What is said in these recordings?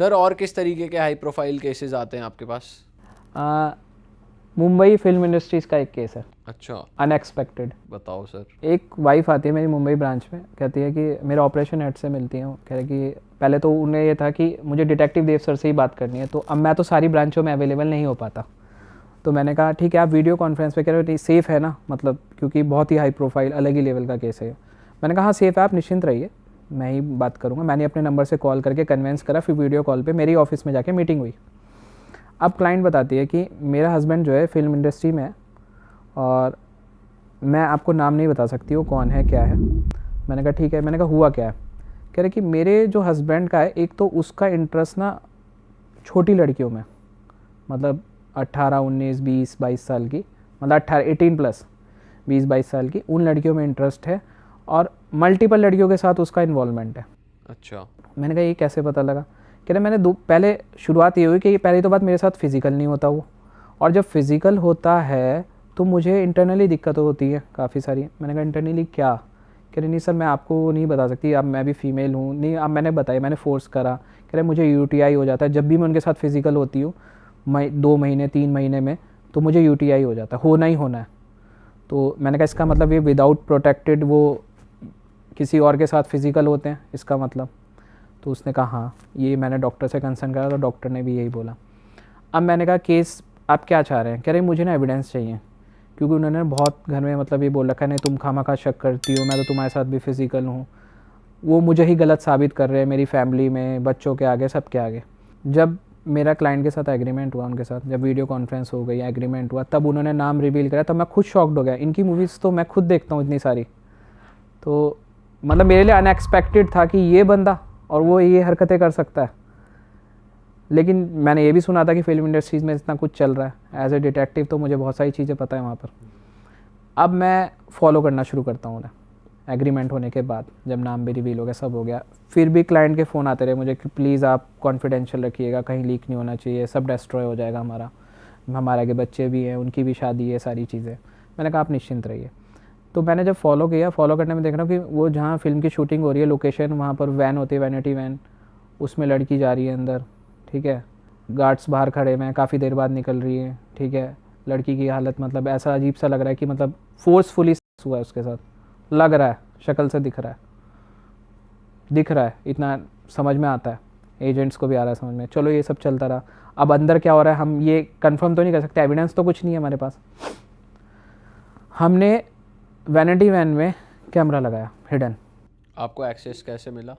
Sir और किस तरीके के हाई प्रोफाइल केसेस आते हैं आपके पास? मुंबई फिल्म इंडस्ट्रीज़ का एक केस है। अच्छा, अनएक्सपेक्टेड। बताओ सर। एक वाइफ आती है मेरी मुंबई ब्रांच में, कहती है कि मेरा ऑपरेशन हेड से मिलती हूँ। कह रहे कि पहले तो उन्हें ये था कि मुझे डिटेक्टिव देव सर से ही बात करनी है, तो अब मैं तो सारी ब्रांचों में अवेलेबल नहीं हो पाता। तो मैंने कहा ठीक है, आप वीडियो कॉन्फ्रेंस पे कह रहे हो, सेफ़ है ना, मतलब क्योंकि बहुत ही हाई प्रोफाइल अलग ही लेवल का केस है। मैंने कहा हाँ सेफ़ है, आप निश्चिंत रहिए, मैं ही बात करूँगा। मैंने अपने नंबर से कॉल करके कन्वेंस करा, फिर वीडियो कॉल पे मेरी ऑफिस में जाके मीटिंग हुई। अब क्लाइंट बताती है कि मेरा हस्बैंड जो है फिल्म इंडस्ट्री में है और मैं आपको नाम नहीं बता सकती वो कौन है क्या है। मैंने कहा ठीक है। मैंने कहा हुआ क्या है? कह रहे कि मेरे जो हस्बैंड का है, एक तो उसका इंटरेस्ट ना छोटी लड़कियों में, मतलब 18, 19, 20, 22 साल की, मतलब 18 प्लस 20, 22 साल की, उन लड़कियों में इंटरेस्ट है और मल्टीपल लड़कियों के साथ उसका इन्वॉल्वमेंट है। अच्छा। मैंने कहा ये कैसे पता लगा? कह रहे मैंने पहले शुरुआत ये हुई कि पहली तो बात मेरे साथ फिज़िकल नहीं होता वो, और जब फिज़िकल होता है तो मुझे इंटरनली दिक्कत होती है काफ़ी सारी। मैंने कहा इंटरनली क्या? कह रहे नहीं सर मैं आपको नहीं बता सकती, अब मैं भी फ़ीमेल हूँ। नहीं, अब मैंने बताया, मैंने फ़ोर्स करा। कह रहे मुझे यूटीआई हो जाता है जब भी मैं उनके साथ फिज़िकल होती हूँ, 2 महीने 3 महीने में, तो मुझे यूटीआई हो जाता है, होना ही होना है। तो मैंने कहा इसका मतलब ये विदाउट प्रोटेक्टेड वो किसी और के साथ फिज़िकल होते हैं इसका मतलब? तो उसने कहा हाँ, ये मैंने डॉक्टर से कंसर्न करा तो डॉक्टर ने भी यही बोला। अब मैंने कहा केस आप क्या चाह रहे हैं? कह रहे मुझे ना एविडेंस चाहिए, क्योंकि उन्होंने बहुत घर में मतलब ये बोल रखा है नहीं तुम खामखा शक करती हो, मैं तो तुम्हारे साथ भी फिज़िकल हूँ। वो मुझे ही गलत साबित कर रहे हैं मेरी फैमिली में, बच्चों के आगे, सबके आगे। जब मेरा क्लाइंट के साथ एग्रीमेंट हुआ, उनके साथ जब वीडियो कॉन्फ्रेंस हो गई, एग्रीमेंट हुआ, तब उन्होंने नाम रिवील करा, तब मैं खुद शॉक्ड हो गया। इनकी मूवीज़ तो मैं खुद देखता हूँ इतनी सारी, तो मतलब मेरे लिए अनएक्सपेक्टेड था कि ये बंदा और वो ये हरकतें कर सकता है। लेकिन मैंने ये भी सुना था कि फिल्म इंडस्ट्रीज़ में इतना कुछ चल रहा है। एज ए डिटेक्टिव तो मुझे बहुत सारी चीज़ें पता है वहाँ पर। अब मैं फॉलो करना शुरू करता हूँ उन्हें। एग्रीमेंट होने के बाद जब नाम भी रिवील हो गया, सब हो गया, फिर भी क्लाइंट के फ़ोन आते रहे मुझे कि प्लीज़ आप कॉन्फिडेंशियल रखिएगा, कहीं लीक नहीं होना चाहिए, सब डिस्ट्रॉय हो जाएगा हमारे आगे बच्चे भी हैं, उनकी भी शादी है, सारी चीज़ें। मैंने कहा आप निश्चिंत रहिए। तो मैंने जब फॉलो किया, फॉलो करने में देख रहा हूँ कि वो जहाँ फिल्म की शूटिंग हो रही है, लोकेशन, वहाँ पर वैन होती है, वैनिटी वैन, उसमें लड़की जा रही है अंदर, ठीक है। गार्ड्स बाहर खड़े हुए हैं, काफ़ी देर बाद निकल रही है, ठीक है। लड़की की हालत मतलब ऐसा अजीब सा लग रहा है कि मतलब फोर्सफुली हुआ है उसके साथ, लग रहा है, शक्ल से दिख रहा है, इतना समझ में आता है, एजेंट्स को भी आ रहा है समझ में। चलो ये सब चलता रहा। अब अंदर क्या हो रहा है हम ये कंफर्म तो नहीं कर सकते, एविडेंस तो कुछ नहीं है हमारे पास। हमने वैनिटी वैन में कैमरा लगाया हिडन। आपको एक्सेस कैसे मिला?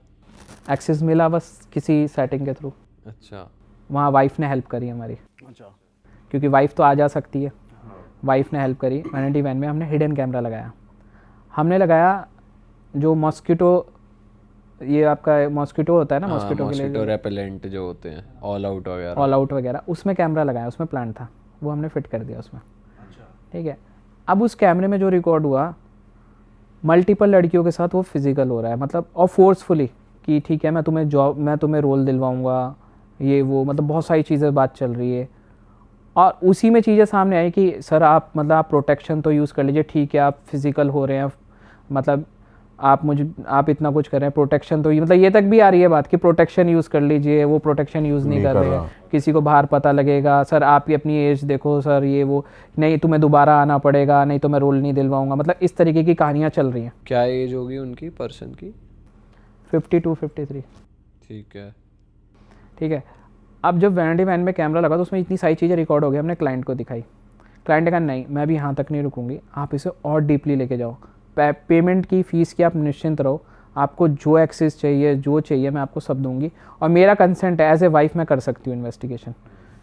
एक्सेस मिला बस किसी सेटिंग के थ्रू। अच्छा। वहाँ वाइफ ने हेल्प करी हमारी। अच्छा। क्योंकि वाइफ तो आ जा सकती है। वाइफ ने हेल्प करी। वैनिटी वैन में हमने हिडन कैमरा लगाया। हमने लगाया जो मॉस्किटो, ये आपका मॉस्किटो होता है ना, मॉस्किटो के लिए मॉस्किटो रेपेलेंट जो होते हैं, ऑल आउट वगैरह, उसमें कैमरा लगाया, उसमें प्लांट था, वो हमने फिट कर दिया उसमें। ठीक है। अब उस कैमरे में जो रिकॉर्ड हुआ, मल्टीपल लड़कियों के साथ वो फिजिकल हो रहा है, मतलब और फोर्सफुली कि ठीक है मैं तुम्हें रोल दिलवाऊंगा, ये वो, मतलब बहुत सारी चीज़ें बात चल रही है। और उसी में चीज़ें सामने आई कि सर आप मतलब आप प्रोटेक्शन तो यूज़ कर लीजिए, ठीक है आप फिज़िकल हो रहे हैं, मतलब आप इतना कुछ कर रहे हैं, प्रोटेक्शन तो मतलब ये तक भी आ रही है बात कि प्रोटेक्शन यूज़ कर लीजिए, वो प्रोटेक्शन यूज़ नहीं कर रहे हैं, किसी को बाहर पता लगेगा, सर आपकी अपनी एज देखो, सर ये वो, नहीं तुम्हें दोबारा आना पड़ेगा, नहीं तो मैं रोल नहीं दिलवाऊंगा, मतलब इस तरीके की कहानियाँ चल रही हैं। क्या एज होगी उनकी, पर्सन की? 52, 53। ठीक है। ठीक है। अब जब वैनिटी वैन में कैमरा लगा तो उसमें इतनी सारी चीज़ें रिकॉर्ड हो गई, हमने क्लाइंट को दिखाई। क्लाइंट ने कहा नहीं मैं भी यहाँ तक नहीं रुकूंगी, आप इसे और डीपली लेके जाओ, पेमेंट की फ़ीस की आप निश्चिंत रहो, आपको जो एक्सेस चाहिए जो चाहिए मैं आपको सब दूंगी, और मेरा कंसेंट है, एज ए वाइफ मैं कर सकती हूँ इन्वेस्टिगेशन।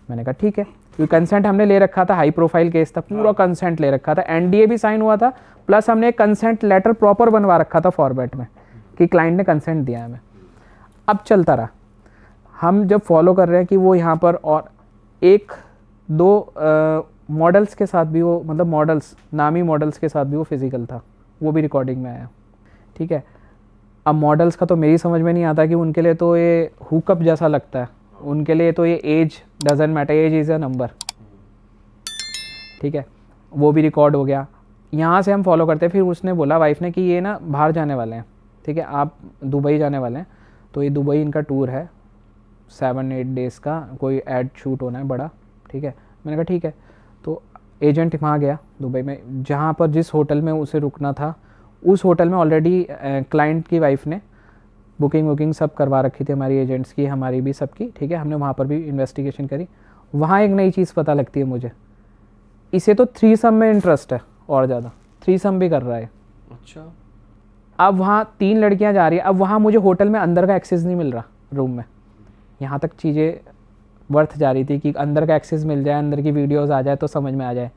मैंने कहा ठीक है, क्योंकि कंसेंट हमने ले रखा था, हाई प्रोफाइल केस था, पूरा कंसेंट ले रखा था, एनडीए भी साइन हुआ था, प्लस हमने कंसेंट लेटर प्रॉपर बनवा रखा था फॉर्मेट में कि क्लाइंट ने कंसेंट दिया है हमें। अब चलता रहा, हम जब फॉलो कर रहे हैं कि वो यहाँ पर, और 1-2 मॉडल्स के साथ भी वो, मतलब मॉडल्स, नामी मॉडल्स के साथ भी वो फिज़िकल था, वो भी रिकॉर्डिंग में आया। ठीक है। अब मॉडल्स का तो मेरी समझ में नहीं आता कि उनके लिए तो ये हुकअप जैसा लगता है, उनके लिए तो ये age doesn't matter, age is a number. ठीक है। वो भी रिकॉर्ड हो गया। यहाँ से हम फॉलो करते हैं, फिर उसने बोला वाइफ ने कि ये ना बाहर जाने वाले हैं, ठीक है आप दुबई जाने वाले हैं, तो ये दुबई इनका टूर है, 7-8 डेज़ का कोई ऐड शूट होना है बड़ा, ठीक है। मैंने कहा ठीक है। तो एजेंट वहाँ गया दुबई में, जहाँ पर जिस होटल में उसे रुकना था उस होटल में ऑलरेडी क्लाइंट की वाइफ ने बुकिंग सब करवा रखी थी, हमारी एजेंट्स की, हमारी भी, सबकी, ठीक है। हमने वहाँ पर भी इन्वेस्टिगेशन करी। वहाँ एक नई चीज़ पता लगती है मुझे, इसे तो थ्रीसम में इंटरेस्ट है और ज़्यादा, थ्रीसम भी कर रहा है। अच्छा। अब वहाँ 3 लड़कियाँ जा रही है, अब वहाँ मुझे होटल में अंदर का एक्सेस नहीं मिल रहा रूम में। यहाँ तक चीज़ें वर्थ जा रही थी कि अंदर का एक्सेस मिल जाए, अंदर की वीडियोस आ जाए तो समझ में आ जाए।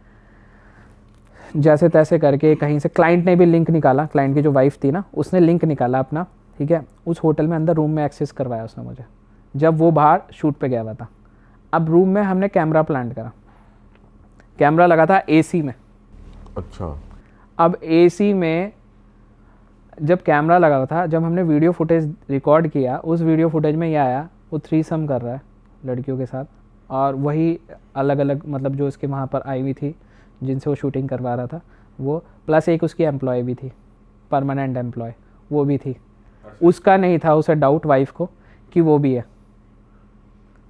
जैसे तैसे करके कहीं से क्लाइंट ने भी लिंक निकाला, क्लाइंट की जो वाइफ थी ना, उसने लिंक निकाला अपना, ठीक है। उस होटल में अंदर रूम में एक्सेस करवाया उसने मुझे, जब वो बाहर शूट पे गया हुआ था। अब रूम में हमने कैमरा प्लांट करा, कैमरा लगा था एसी में। अच्छा। अब एसी में जब कैमरा लगा हुआ था, जब हमने वीडियो फुटेज रिकॉर्ड किया, उस वीडियो फुटेज में ये आया वो थ्रीसम कर रहा है लड़कियों के साथ, और वही अलग अलग मतलब जो इसके वहाँ पर आई हुई थी जिनसे वो शूटिंग करवा रहा था वो, प्लस एक उसकी एम्प्लॉय भी थी, परमानेंट एम्प्लॉय वो भी थी। उसका नहीं था उसे डाउट वाइफ को कि वो भी है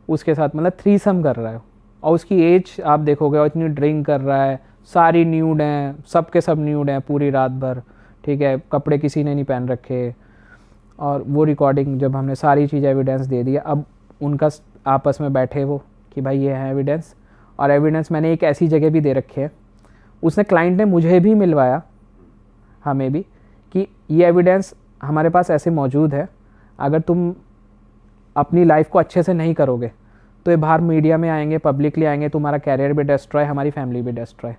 उसके साथ, मतलब थ्रीसम कर रहा है। और उसकी एज आप देखोगे, और इतनी ड्रिंक कर रहा है, सारी न्यूड हैं, सब के सब न्यूड हैं पूरी रात भर, ठीक है। कपड़े किसी ने नहीं पहन रखे। और वो रिकॉर्डिंग जब हमने सारी चीज़ एविडेंस दे दिया, अब उनका आपस में बैठे वो कि भाई ये है एविडेंस, और एविडेंस मैंने एक ऐसी जगह भी दे रखी है, उसने क्लाइंट ने मुझे भी मिलवाया, हमें भी, कि ये एविडेंस हमारे पास ऐसे मौजूद है, अगर तुम अपनी लाइफ को अच्छे से नहीं करोगे तो ये बाहर मीडिया में आएंगे, पब्लिकली आएंगे, तुम्हारा कैरियर भी डिस्ट्रॉय, हमारी फैमिली भी डिस्ट्रॉय।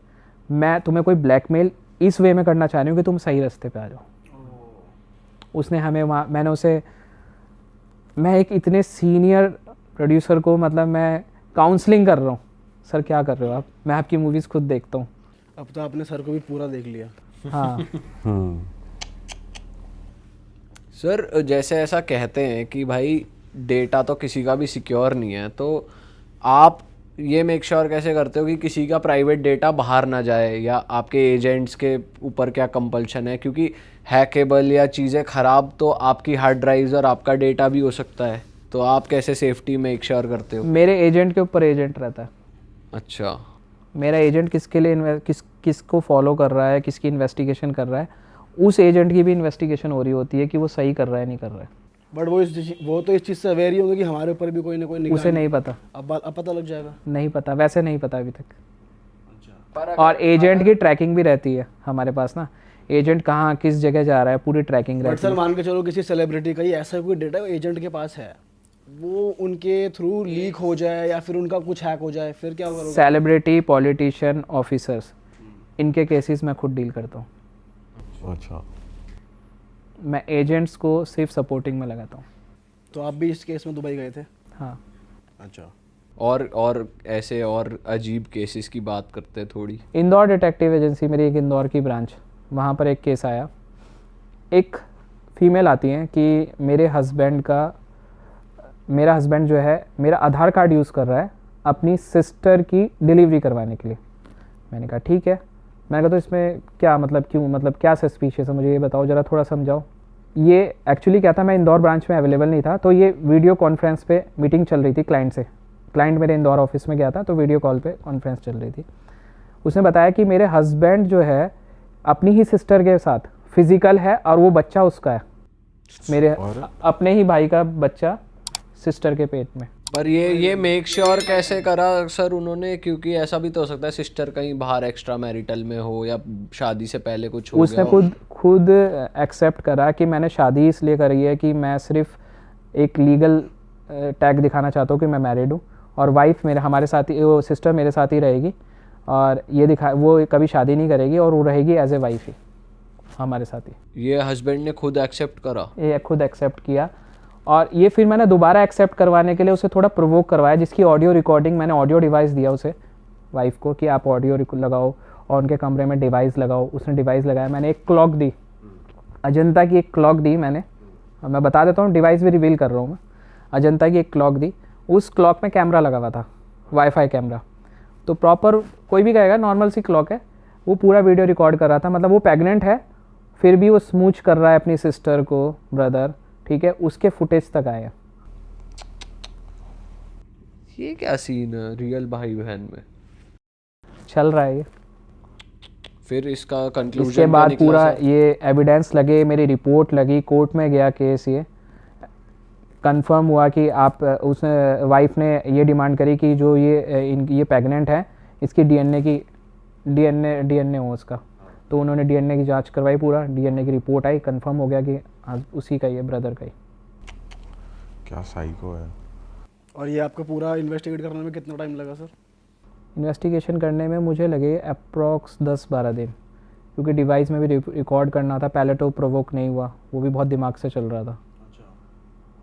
मैं तुम्हें कोई ब्लैकमेल इस वे में करना चाह रही हूँ कि तुम सही रास्ते पे आ जाओ। उसने हमें वहाँ, मैंने उसे, मैं एक इतने सीनियर प्रोड्यूसर को, मतलब मैं काउंसलिंग कर रहा हूँ, सर क्या कर रहे हो आप, मैं आपकी मूवीज़ खुद देखता हूँ। अब तो आपने सर को भी पूरा देख लिया। हाँ। सर जैसे ऐसा कहते हैं कि भाई डेटा तो किसी का भी सिक्योर नहीं है, तो आप ये मेक श्योर कैसे करते हो कि किसी का प्राइवेट डेटा बाहर ना जाए, या आपके एजेंट्स के ऊपर क्या कंपल्शन है? क्योंकि हैकेबल या चीज़ें ख़राब तो आपकी हार्ड ड्राइव्स और आपका डेटा भी हो सकता है, तो आप कैसे सेफ्टी मेक श्योर करते हो? मेरे एजेंट के ऊपर एजेंट रहता है। अच्छा। मेरा एजेंट किसके लिए किसको फॉलो कर रहा है, किसकी इन्वेस्टिगेशन कर रहा है, उस एजेंट की भी इन्वेस्टिगेशन हो रही होती है कि वो सही कर रहा है नहीं कर रहा है। बट वो तो इस चीज़ से अवेयर ही होंगे कि हमारे ऊपर भी कोई ना कोई निगाह उसे नहीं पता, अब पता लग जाएगा। नहीं पता, वैसे नहीं पता अभी तक। और एजेंट की ट्रैकिंग भी रहती है हमारे पास ना, एजेंट कहाँ किस जगह जा रहा है पूरी ट्रैकिंग बट रहती सर है। मान के चलो किसी सेलिब्रिटी का ही ऐसा कोई डेटा एजेंट के पास है, वो उनके थ्रू लीक हो जाए या फिर उनका कुछ हैक हो जाए, फिर क्या करोगे? सेलिब्रिटी, पॉलिटिशियन, ऑफिसर्स, इनके केसेस मैं खुद डील करता हूँ। अच्छा। मैं एजेंट्स को सिर्फ सपोर्टिंग में लगाता हूँ। तो आप भी इस केस में दुबई गए थे? हाँ। अच्छा। और ऐसे और अजीब केसेस की बात करते हैं थोड़ी। इंदौर डिटेक्टिव एजेंसी, मेरी एक इंदौर की ब्रांच, वहाँ पर एक केस आया। एक फीमेल आती हैं कि मेरा हस्बैंड जो है मेरा आधार कार्ड यूज़ कर रहा है अपनी सिस्टर की डिलीवरी करवाने के लिए। मैंने कहा ठीक है। मैंने कहा तो इसमें क्या मतलब, क्यों, मतलब क्या सस्पिशियस है, मुझे ये बताओ ज़रा, थोड़ा समझाओ। ये एक्चुअली क्या था, मैं इंदौर ब्रांच में अवेलेबल नहीं था, तो ये वीडियो कॉन्फ्रेंस पे मीटिंग चल रही थी क्लाइंट से। क्लाइंट मेरे इंदौर ऑफिस में गया था, तो वीडियो कॉल पे कॉन्फ्रेंस चल रही थी। उसने बताया कि मेरे हस्बैंड जो है अपनी ही सिस्टर के साथ फिजिकल है, और वो बच्चा उसका है, मेरे अपने ही भाई का बच्चा सिस्टर के पेट में। पर ये मेक श्योर कैसे करा सर उन्होंने? क्योंकि ऐसा भी तो हो सकता है सिस्टर कहीं बाहर एक्स्ट्रा मैरिटल में हो, या शादी से पहले कुछ हो उसने गया हो। खुद एक्सेप्ट करा कि मैंने शादी इसलिए करी है कि मैं सिर्फ एक लीगल टैग दिखाना चाहता हूँ कि मैं मैरिड हूँ, और वाइफ हमारे साथ ही, वो सिस्टर मेरे साथ ही रहेगी, और ये वो कभी शादी नहीं करेगी, और वो रहेगी एज ए वाइफ ही हमारे साथ ही। ये हस्बैंड ने खुद एक्सेप्ट करा? ये खुद एक्सेप्ट किया, और ये फिर मैंने दोबारा एक्सेप्ट करवाने के लिए उसे थोड़ा प्रोवोक करवाया, जिसकी ऑडियो रिकॉर्डिंग, मैंने ऑडियो डिवाइस दिया उसे, वाइफ को, कि आप ऑडियो लगाओ और उनके कमरे में डिवाइस लगाओ। उसने डिवाइस लगाया। मैंने एक क्लॉक दी, अजंता की एक क्लॉक दी मैंने, मैं बता देता हूँ, डिवाइस भी रिवील कर रहा हूँ मैं। अजंता की एक क्लॉक दी, उस क्लॉक में कैमरा लगा हुआ था, वाईफाई कैमरा, तो प्रॉपर कोई भी कहेगा नॉर्मल सी क्लॉक है। वो पूरा वीडियो रिकॉर्ड कर रहा था, मतलब वो प्रेग्नेंट है फिर भी वो स्मूच कर रहा है अपनी सिस्टर को, ब्रदर, ठीक है, उसके फुटेज तक आए हैं। ये क्या सीन है रियल भाई बहन में? चल रहा है ये। फिर इसका कंक्लूजन इसके बाद पूरा ये एविडेंस लगे, मेरी रिपोर्ट लगी, कोर्ट में गया केस, ये कंफर्म हुआ कि आप उसने वाइफ ने ये डिमांड करी कि जो ये प्रेग्नेंट है इसकी डीएनए हो उसका। तो उन्होंने डीएनए की जांच करवाई, पूरा डीएनए की रिपोर्ट आई, कंफर्म हो गया कि हाँ उसी का ही है, ब्रदर का ही। क्या साइको है। और ये आपका पूरा इन्वेस्टिगेट करने में कितना टाइम लगा सर? इन्वेस्टिगेशन करने में मुझे लगे अप्रॉक्स 10-12 दिन, क्योंकि डिवाइस में भी रिकॉर्ड करना था। पहले तो प्रोवोक नहीं हुआ, वो भी बहुत दिमाग से चल रहा था।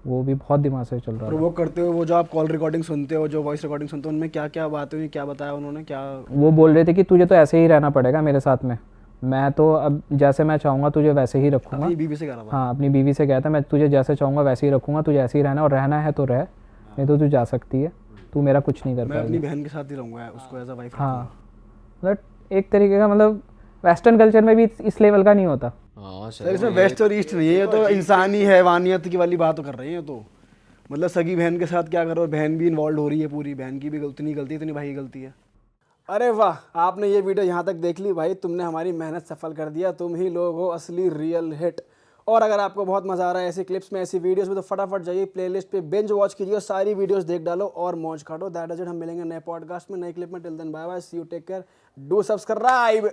वो भी बहुत दिमाग से चल रहा था। प्रोवोक करते हुए वो जो आप कॉल रिकॉर्डिंग सुनते हो, जो वॉइस रिकॉर्डिंग सुनते हो, उनमें क्या क्या बातें हुई, क्या बताया उन्होंने, क्या? वो बोल रहे थे कि तुझे तो ऐसे ही रहना पड़ेगा मेरे साथ में, मैं तो अब जैसे मैं चाहूँगा तुझे वैसे ही रखूँगा। अपनी बीवी से कह रहा था? हाँ, अपनी बीवी से कहता मैं तुझे जैसे चाहूँगा वैसे ही रखूँगा, तुझे ऐसे ही रहना, और रहना है तो रह, नहीं तो तू जा सकती है, तू मेरा कुछ नहीं कर मैं अपनी पाएगी। बहन के साथ ही रहूँगा, उसको एज अ वाइफ। हाँ, मतलब एक तरीके का, मतलब वेस्टर्न कल्चर में भी इस लेवल का नहीं होता। हाँ सर इसमें वेस्ट और ईस्ट नहीं है, ये तो इंसानी हैवानियत की वाली बात कर रहे हैं। तो मतलब सगी बहन के साथ क्या करो, बहन भी इन्वॉल्व हो रही है पूरी, बहन की भी उतनी गलती इतनी भाई की गलती है। अरे वाह, आपने ये वीडियो यहाँ तक देख ली भाई, तुमने हमारी मेहनत सफल कर दिया, तुम ही लोग हो असली रियल हिट। और अगर आपको बहुत मज़ा आ रहा है ऐसी क्लिप्स में, ऐसी वीडियोस में, तो फटाफट जाइए प्लेलिस्ट पे बिंज वॉच कीजिए और सारी वीडियोस देख डालो और मौज काटो। That is it. हम मिलेंगे नए पॉडकास्ट में, नए क्लिप में। Till then bye bye, see you, take care, do subscribe.